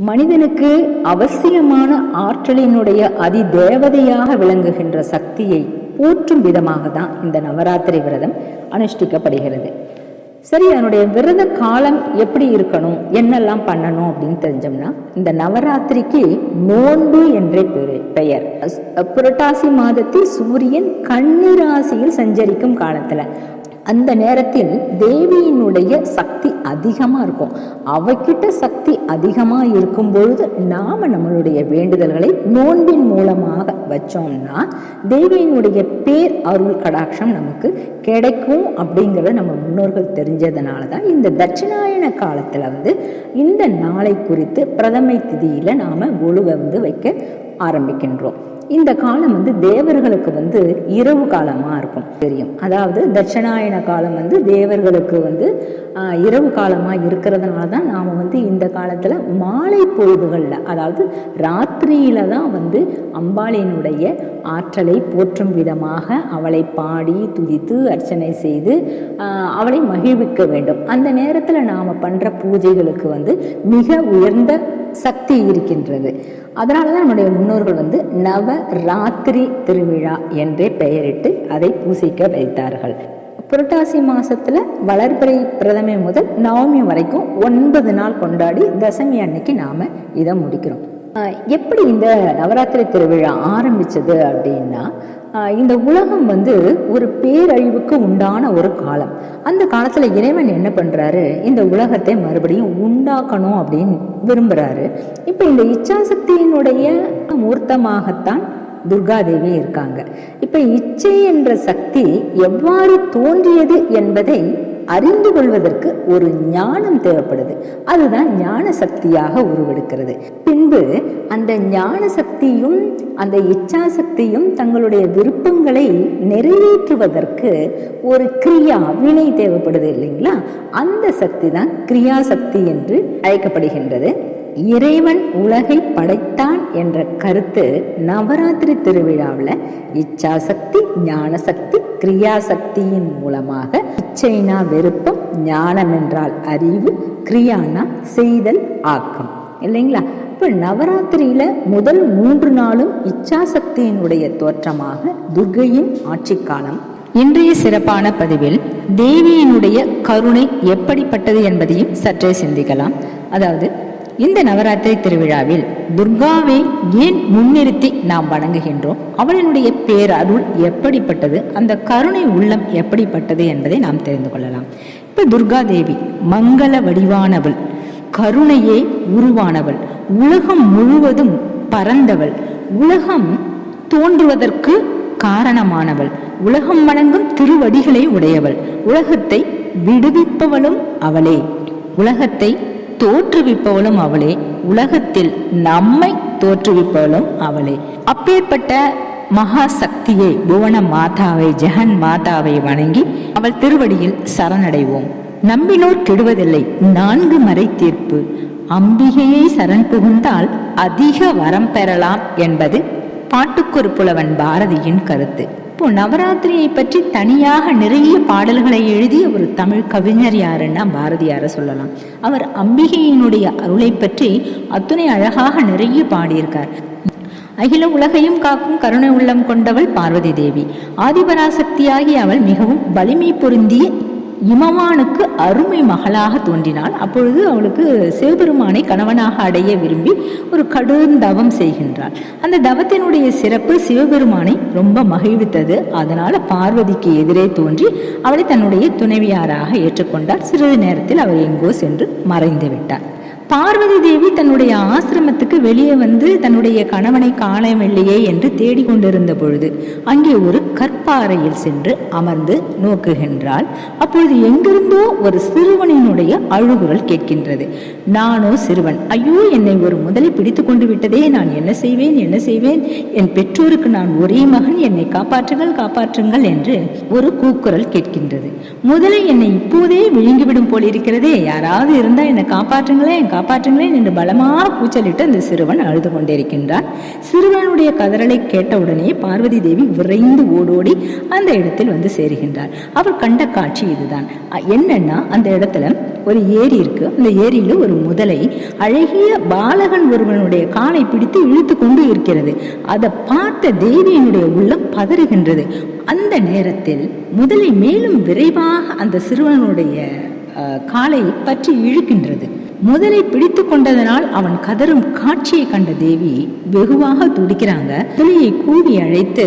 மனிதனுக்கு அவசியமான ஆற்றலினுடைய அதிதேவதையாக விளங்குகின்ற சக்தியை போற்றும் விதமாக தான் இந்த நவராத்திரி விரதம் அனுஷ்டிக்கப்படுகிறது. சரி, அதனுடைய விரத காலம் எப்படி இருக்கணும், என்னெல்லாம் பண்ணணும் அப்படின்னு தெரிஞ்சோம்னா, இந்த நவராத்திரிக்கு நோன்பு என்றே பெயர். புரட்டாசி மாதத்தில் சூரியன் கன்னி ராசியில் சஞ்சரிக்கும் காலத்துல அந்த நேரத்தில் தேவியினுடைய சக்தி அதிகமா இருக்கும். அவகிட்ட சக்தி அதிகமா இருக்கும் பொழுது நாம நம்மளுடைய வேண்டுதல்களை நோன்பின் மூலமாக வச்சோம்னா தேவியினுடைய பேர் அருள் கடாட்சம் நமக்கு கிடைக்கும் அப்படிங்கிறத நம்ம முன்னோர்கள் தெரிஞ்சதுனாலதான் இந்த தட்சிணாயன காலத்துல இந்த நாளை குறித்து பிரதமை திதியில நாம கொலுவை வைக்க ஆரம்பிக்கின்றோம். இந்த காலம் தேவர்களுக்கு இரவு காலமா இருக்கும் தெரியும். அதாவது தட்சிணாயன காலம் தேவர்களுக்கு இரவு காலமா இருக்கிறதுனால தான் நாம இந்த காலத்துல மாலை பொழுதுகள்ல, அதாவது ராத்திரியில தான் அம்பாளினுடைய ஆற்றலை போற்றும் விதமாக அவளை பாடி துதித்து அர்ச்சனை செய்து அவளை மகிழ்விக்க வேண்டும். அந்த நேரத்துல நாம பண்ற பூஜைகளுக்கு மிக உயர்ந்த சக்தி இருக்கின்றது. அதனாலதான் நம்முடைய முன்னோர்கள் நவராத்திரி திருவிழா என்றே பெயரிட்டு அதை பூசிக்க வைத்தார்கள். புரட்டாசி மாசத்துல வளர்பிறை பிரதமை முதல் நவமி வரைக்கும் 9 நாள் கொண்டாடி தசமி அன்னைக்கு நாம இதை முடிக்கிறோம். எப்படி இந்த நவராத்திரி திருவிழா ஆரம்பிச்சது அப்படின்னா, இந்த உலகம் ஒரு பேரழிவுக்கு உண்டான ஒரு காலம். அந்த காலத்துல இறைவன் என்ன பண்றாரு, இந்த உலகத்தை மறுபடியும் உண்டாக்கணும் அப்படின்னு விரும்புறாரு. இப்ப இந்த இச்சாசக்தியினுடைய மூர்த்தமாகத்தான் துர்காதேவி இருக்காங்க. இப்ப இச்சை என்ற சக்தி எவ்வாறு தோன்றியது என்பதை அறிந்து கொள்வதற்கு ஒரு ஞானம் தேவைப்படுது. அதுதான் ஞான சக்தியாக உருவெடுக்கிறது. பின்பு அந்த ஞான சக்தியும் அந்த இச்சா சக்தியும் தங்களுடைய விருப்பங்களை நிறைவேற்றுவதற்கு ஒரு கிரியா வினை தேவைப்படுது இல்லைங்களா? அந்த சக்தி தான் கிரியா சக்தி என்று அழைக்கப்படுகின்றது. இறைவன் உலகை படைத்தான் என்ற கருத்து நவராத்திரி திருவிழாவில் இச்சாசக்தி, ஞான சக்தி, கிரியா சக்தியின் மூலமாக இச்சைனா விருப்பம், ஞானம் என்றால் அறிவு, கிரியானா செய்தல், ஆக்கம் இல்லைங்களா? இப்ப நவராத்திரியில முதல் 3 நாளும் இச்சாசக்தியினுடைய தோற்றமாக துர்கையின் ஆட்சி காலம். இன்றைய சிறப்பான பதிவில் தேவியினுடைய கருணை எப்படிப்பட்டது என்பதையும் சற்றே சிந்திக்கலாம். அதாவது இந்த நவராத்திரி திருவிழாவில் துர்காவை ஏன் முன்னிறுத்தி நாம் வணங்குகின்றோம், அவளினுடைய பேரருள் எப்படிப்பட்டது, அந்த கருணை உள்ளம் எப்படிப்பட்டது என்பதை நாம் தெரிந்து கொள்ளலாம். இப்ப துர்கா தேவி மங்கள வடிவானவள், கருணையே உருவானவள், உலகம் முழுவதும் பறந்தவள், உலகம் தோன்றுவதற்கு காரணமானவள், உலகம் வணங்கும் திருவடிகளை உடையவள், உலகத்தை விடுவிப்பவளும் அவளே, உலகத்தை தோற்றுவிப்பவளும் அவளே, உலகத்தில் நம்மை தோற்றுவிப்பவளும் அவளே. அப்பேற்பட்ட மகா சக்தியை, புவன மாதாவை, ஜெகன் மாதாவை வணங்கி அவள் திருவடியில் சரணடைவோம். நம்பினோர் கெடுவதில்லை, 4 மறை தீர்ப்பு. அம்பிகையை சரண் புகுந்தால் அதிக வரம் பெறலாம் என்பது பாட்டுக்கொரு புலவன் பாரதியின் கருத்து. இப்போ நவராத்திரியை பற்றி தனியாக நிறைய பாடல்களை எழுதிய ஒரு தமிழ் கவிஞர் யாருன்னா பாரதியார சொல்லலாம். அவர் அம்பிகையினுடைய அருளை பற்றி அத்துணை அழகாக நிறைய பாடியிருக்கார். அகில உலகையும் காக்கும் கருணை உள்ளம் கொண்டவள் பார்வதி தேவி. ஆதிபராசக்தியாகி அவள் மிகவும் வலிமை பொருந்திய இமவானுக்கு அருமை மகளாக தோன்றினாள். அப்பொழுது அவளுக்கு சிவபெருமானை கணவனாக அடைய விரும்பி ஒரு கடும் தவம் செய்கின்றாள். அந்த தவத்தினுடைய சிறப்பு சிவபெருமானை ரொம்ப மகிழ்வித்தது. அதனால பார்வதிக்கு எதிரே தோன்றி அவளை தன்னுடைய துணைவியாராக ஏற்றுக்கொண்டார். சிறிது நேரத்தில் அவர் எங்கோ சென்று மறைந்து விட்டார். பார்வதி தேவி தன்னுடைய ஆசிரமத்துக்கு வெளியே தன்னுடைய கணவனை காணவில்லையே என்று தேடிக்கொண்டிருந்த பொழுது அங்கே ஒரு கற்பாறையில் சென்று அமர்ந்து நோக்குகின்றாள். அப்பொழுது எங்கிருந்தோ ஒரு சிறுவனினுடைய அழுகுரல் கேட்கின்றது. நானோ சிறுவன், ஐயோ என்னை ஒரு முதலை பிடித்து கொண்டு விட்டதே, நான் என்ன செய்வேன் என்ன செய்வேன், என் பெற்றோருக்கு நான் ஒரே மகன், என்னை காப்பாற்றுங்கள் காப்பாற்றுங்கள் என்று ஒரு கூக்குரல் கேட்கின்றது. முதலை என்னை இப்போதே விழுங்கிவிடும் போலிருக்கிறதே, யாராவது இருந்தா என்னை காப்பாற்றுங்களேன் காப்பாற்றுங்களேன் என்று பலமாக கூச்சலிட்டு அந்த சிறுவன் அழுது கொண்டிருக்கின்றான். சிறுவனுடைய கதறலை கேட்டவுடனே பார்வதி தேவி விரைந்து ஓடோடி அந்த இடத்தில் வந்து சேருகின்றார். அவள் கண்ட காட்சி இதுதான். என்னன்னா, அந்த இடத்துல ஒரு ஏரி இருக்கு. அந்த ஏரியில ஒரு முதலை அழகிய பாலகன் ஒருவனுடைய காலை பிடித்து இழுத்து கொண்டு இருக்கிறது. அதை பார்த்த தேவியினுடைய உள்ளம் பதறுகின்றது. அந்த நேரத்தில் முதலை மேலும் விரைவாக அந்த சிறுவனுடைய காலை பற்றி இழுக்கின்றது. முதலை பிடித்து கொண்டதனால் அவன் கதறும் காட்சியை கண்ட தேவி வெகுவாக துடிக்கிறாங்க. முதலையை கூவி அழைத்து,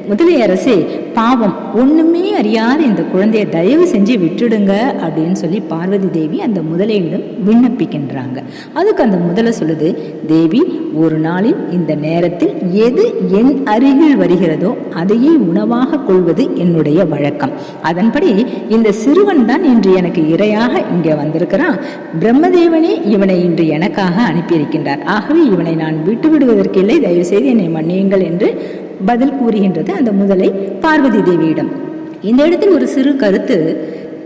முதலை அரசே, பாவம், ஒண்ணுமே அறியாத இந்த குழந்தைய தயவு செஞ்சு விட்டுடுங்க அப்படின்னு சொல்லி பார்வதி தேவி அந்த முதலையிடம் விண்ணப்பிக்கின்றாங்க. அதுக்கு அந்த முதலை சொல்லுது, தேவி, ஒரு நாளில் இந்த நேரத்தில் எது என் அருகில் வருகிறதோ அதையே உணவாக கொள்வது என்னுடைய வழக்கம். அதன்படி இந்த சிறுவன் தான் இன்று எனக்கு இரையாக இங்கே வந்திருக்கிறான். பிரம்மதேவனே இவனை இன்று எனக்காக அனுப்பியிருக்கின்றார். ஆகவே இவனை நான் விட்டு விடுவதற்கில்லை, தயவு செய்து என்னை மன்னியுங்கள் என்று பதில் கூறுகின்றது அந்த முதலை பார்வதி தேவியிடம். இந்த இடத்தில் ஒரு சிறு கருத்து.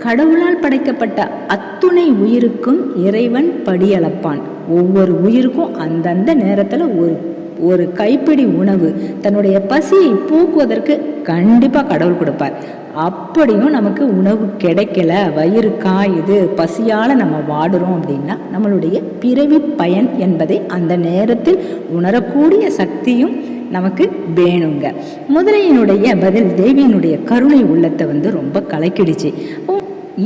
கடவுளால் படைக்கப்பட்ட அத்துணை உயிருக்கும் இறைவன் படியளப்பான். ஒவ்வொரு உயிருக்கும் அந்தந்த நேரத்துல ஒரு கைப்பிடி உணவு தன்னுடைய பசியை போக்குவதற்கு கண்டிப்பா கடவுள் கொடுப்பார். அப்படியும் நமக்கு உணவு கிடைக்கல, வயிறு காயுது, பசியால நம்ம வாடுறோம் அப்படின்னா நம்மளுடைய பிறவி பயன் என்பதை அந்த நேரத்தில் உணரக்கூடிய சக்தியும் நமக்கு வேணுங்க. முதலையினுடைய பதில் தேவியினுடைய கருணை உள்ளத்தை ரொம்ப கலக்கிடுச்சு.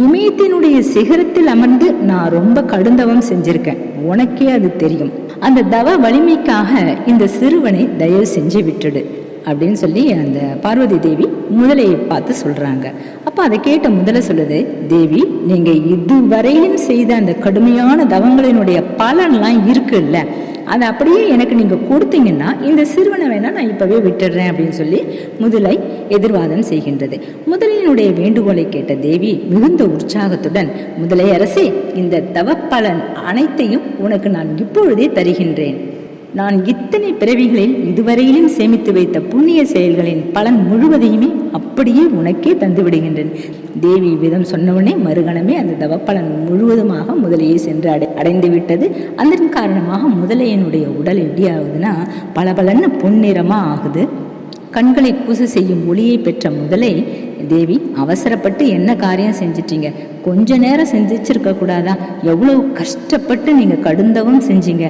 இமயத்தினுடைய சிகரத்தில் அமர்ந்து நான் ரொம்ப கடுந்தவம் செஞ்சிருக்கேன், உனக்கே அது தெரியும். அந்த தவ வலிமைக்காக இந்த சிறுவனை தயவு செஞ்சு விட்டுடு அப்படின்னு சொல்லி அந்த பார்வதி தேவி முதலையை பார்த்து சொல்றாங்க. அப்ப அதை கேட்ட முதலை சொல்லுது, தேவி, நீங்க இதுவரையிலும் செய்த அந்த கடுமையான தவங்களினுடைய பலன்லாம் இருக்குல்ல, அதை அப்படியே எனக்கு நீங்க கொடுத்தீங்கன்னா இந்த சிறுவனை வேணா நான் இப்பவே விட்டுடுறேன் அப்படின்னு சொல்லி முதலை எதிர்வாதம் செய்கின்றது. முதலையினுடைய வேண்டுகோளை கேட்ட தேவி மிகுந்த உற்சாகத்துடன், முதலை அரசே, இந்த தவப்பலன் அனைத்தையும் உனக்கு நான் இப்பொழுதே தருகின்றேன். நான் இத்தனை பிறவிகளில் இதுவரையிலும் சேமித்து வைத்த புண்ணிய செயல்களின் பலன் முழுவதையுமே அப்படியே உனக்கே தந்து விடுகின்றேன். தேவி விதம் சொன்னவனே மறுகணமே அந்த தவப்பலன் முழுவதுமாக முதலையை சென்று அடைந்து விட்டது. அதன் காரணமாக முதலையனுடைய உடல் எப்படி ஆகுதுன்னா பளபளன்னு பொன்னிறமா ஆகுது. கண்களை கூச செய்யும் ஒளியை பெற்ற முதலை, தேவி, அவசரப்பட்டு என்ன காரியம் செஞ்சிட்டீங்க, கொஞ்ச நேரம் செஞ்சிருக்க கூடாதா? எவ்வளவு கஷ்டப்பட்டு நீங்க கடுந்தவம் செஞ்சீங்க,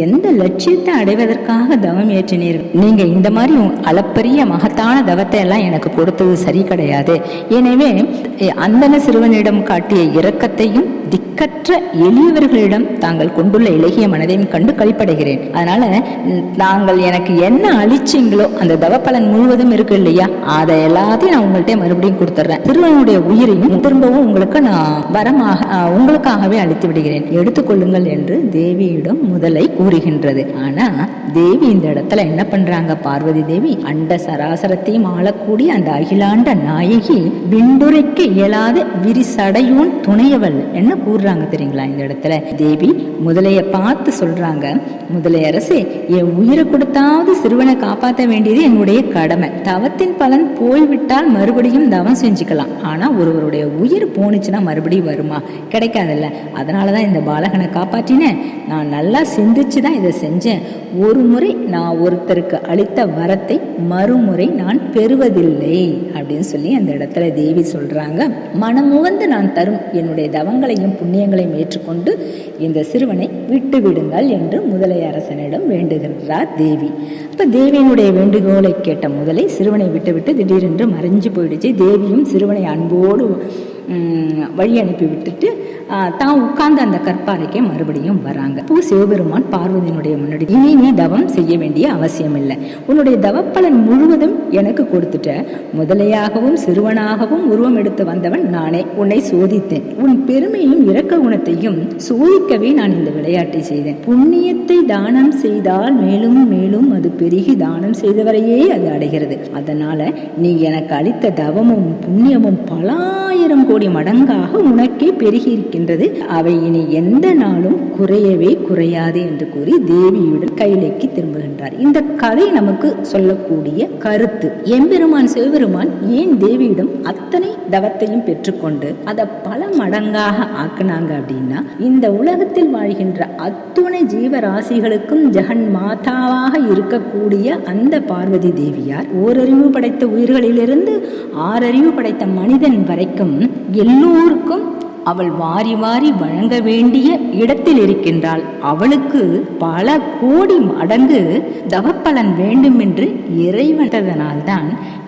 எந்த லட்சியத்தை அடைவதற்காக தவம் ஏற்றினீர்கள். நீங்க இந்த மாதிரி அளப்பரிய மகத்தான தவத்தை எல்லாம் எனக்கு கொடுத்தது சரி கிடையாது. எனவே அந்தன சிறுவனிடம் காட்டிய இரக்கத்தையும் திக்கற்ற எளியவர்களிடம் தாங்கள் கொண்டுள்ள இலகிய மனதையும் கண்டு கழிப்படைகிறேன். அதனால தாங்கள் எனக்கு என்ன அழிச்சிங்களோ அந்த தவப்பலன் முழுவதும் இருக்கு இல்லையா, அதை எல்லாத்தையும் நான் உங்கள்கிட்ட மறுபடியும் கொடுத்துட்றேன். சிறுவனுடைய உயிரையும் திரும்பவும் உங்களுக்கு நான் வரமாக உங்களுக்காகவே அளித்து விடுகிறேன், எடுத்துக்கொள்ளுங்கள் என்று தேவியிடம் முதலை கூறுகின்றது. ஆனா தேவி இந்த இடத்துல என்ன பண்றாங்க, பார்வதி தேவி அண்ட சராசரத்தையும் ஆளக்கூடிய அந்த அகிலாண்ட நாயகி, விண்டுரைக்க இயலாத விரிசடையோன் துணையவள் என்ன கூறுறாங்க தெரியுங்களா? இந்த இடத்துல தேவி முதலைய பார்த்து சொல்றாங்க, முதலை அரசே, என் உயிரை கொடுத்தாவது சிறுவனை காப்பாற்ற வேண்டியது என்னுடைய கடமை. தவத்தின் பலன் போய்விட்டால் மறுபடியும் தவம் செஞ்சுக்கலாம். ஆனா ஒருவருடைய உயிர் போனுச்சுன்னா மறுபடியும் வருமா? கிடைக்காதுல்ல. அதனாலதான் இந்த பாலகனை காப்பாற்றினேன். நான் நல்லா சிந்திச்சுதான் இதை செஞ்சேன். ஒரு முறை நான் ஒருத்தருக்கு அளித்த வரத்தை மறுமுறை நான் பெறுவதில்லை அப்படின்னு சொல்லி அந்த இடத்துல தேவி சொல்றாங்க. மனமுவந்து நான் தரும் என்னுடைய தவங்களையும் புண்ணியங்களையும் ஏற்றுக்கொண்டு இந்த சிறுவனை விட்டு விடுங்கள் என்று முதலை அரசனிடம் வேண்டுகின்றார் தேவி. அப்ப தேவியினுடைய வேண்டுகோளை கேட்ட முதலை சிறுவனை விட்டுவிட்டு திடீரென்று மறைஞ்சு போயிடுச்சு. தேவியும் சிறுவனை அன்போடு வழி அனுப்பி விட்டுட்டு தான் உட்கார்ந்து அந்த கற்பாறைக்கே மறுபடியும் வராங்க. சிவபெருமான் பார்வதியினுடைய முன்னாடி, இனி நீ தவம் செய்ய வேண்டிய அவசியம் இல்லை, உன்னுடைய தவப்பலன் முழுவதும் எனக்கு கொடுத்துட்ட. முதலையாகவும் சிறுவனாகவும் உருவம் எடுத்து வந்தவன் நானே. உன்னை சோதித்தேன். உன் பெருமையும் இரக்க குணத்தையும் சோதிக்கவே நான் இந்த விளையாட்டை செய்தேன். புண்ணியத்தை தானம் செய்தால் மேலும் மேலும் அது பெருகி தானம் செய்தவரையே அது அடைகிறது. அதனால நீ எனக்கு அளித்த தவமும் புண்ணியமும் பலாயிரம் கோடி கோடி மடங்காக உனக்கே பெருகி இருக்கின்றது, அவை இனி எந்த நாளும் குறையவே குறையாது என்று கூறி தேவியுடன் கைலைக்கு திரும்புகின்றார். இந்த கதை நமக்கு சொல்லக்கூடிய கருத்து, எம்பெருமான் சிவபெருமான் ஏன் தேவியிடம் அத்தனை தவத்தையும் பெற்றுக்கொண்டு அதை பல மடங்காக ஆக்குனாங்க அப்படின்னா, இந்த உலகத்தில் வாழ்கின்ற அத்துணை ஜீவராசிகளுக்கும் ஜெகன் மாதாவாக இருக்கக்கூடிய அந்த பார்வதி தேவியார் ஓரறிவு படைத்த உயிர்களிலிருந்து 6 அறிவு படைத்த மனிதன் வரைக்கும் எல்லோருக்கும் அவள் வாரி வாரி வழங்க வேண்டிய இடத்தில் இருக்கின்றாள். அவளுக்கு பல கோடி மடங்கு தவப்பலன் வேண்டும் என்று இறைவனதனால்தான்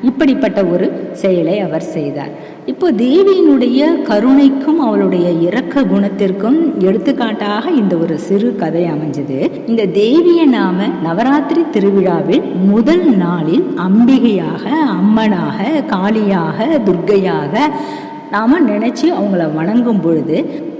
இப்படிப்பட்ட ஒரு செயலை அவர் செய்தார். இப்போ தேவியினுடைய கருணைக்கும் அவளுடைய இரக்க குணத்திற்கும் எடுத்துக்காட்டாக இந்த ஒரு சிறு கதை அமைஞ்சது. இந்த தேவியை நாம நவராத்திரி திருவிழாவில் முதல் நாளில் அம்பிகையாக, அம்மனாக, காளியாக, துர்க்கையாக நாம நினைச்சு அவங்கள வணங்கும் பொழுது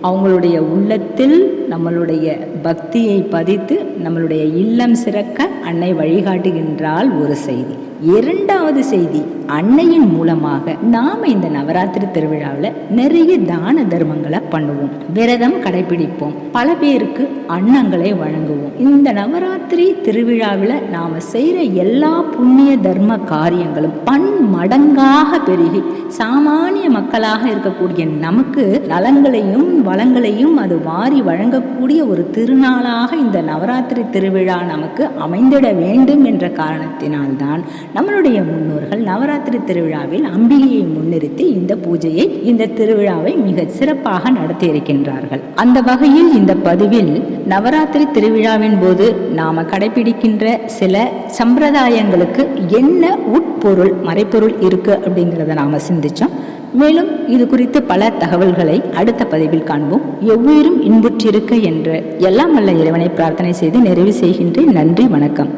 அவங்களுடைய உள்ளத்தில் நம்மளுடைய பக்தியை பதித்து நம்மளுடைய இல்லம் சிறக்க அன்னை வழிகாட்டுகின்றால் ஒரு செய்தி. இரண்டாவது செய்தி, அன்னையின் மூலமாக நாம இந்த நவராத்திரி திருவிழாவில் நிறைய தான தர்மங்களை பண்ணுவோம், விரதம் கடைபிடிப்போம், பல பேருக்கு அன்னங்களை வழங்குவோம். இந்த நவராத்திரி திருவிழாவில் நாம செய்யற எல்லா புண்ணிய தர்ம காரியங்களும் பன்மடங்காக பெருகி சாமானிய மக்களாக இருக்கக்கூடிய நமக்கு நலங்களையும் வளங்களையும் அது வாரி வழங்கக்கூடிய ஒரு திருநாளாக இந்த நவராத்திரி திருவிழா நமக்கு அமைந்திட வேண்டும் என்ற காரணத்தினால்தான் நம்மளுடைய முன்னோர்கள் நவராத்திரி திருவிழாவில் அம்பிகையை முன்னிறுத்தி இந்த பூஜையை, இந்த திருவிழாவை மிக சிறப்பாக நடத்தி இருக்கின்றார்கள். அந்த வகையில் இந்த பதிவில் நவராத்திரி திருவிழாவின் போது நாம கடைபிடிக்கின்ற சில சம்பிரதாயங்களுக்கு என்ன உட்பொருள் மறைப்பொருள் இருக்கு அப்படிங்கிறத நாம சிந்திச்சோம். மேலும் இது குறித்து பல தகவல்களை அடுத்த பதிவில் காண்போம். எவ்வுயிரும் இன்புற்றிருக்க என்று எல்லாம் வல்ல இறைவனை பிரார்த்தனை செய்து நிறைவு செய்கின்றேன். நன்றி, வணக்கம்.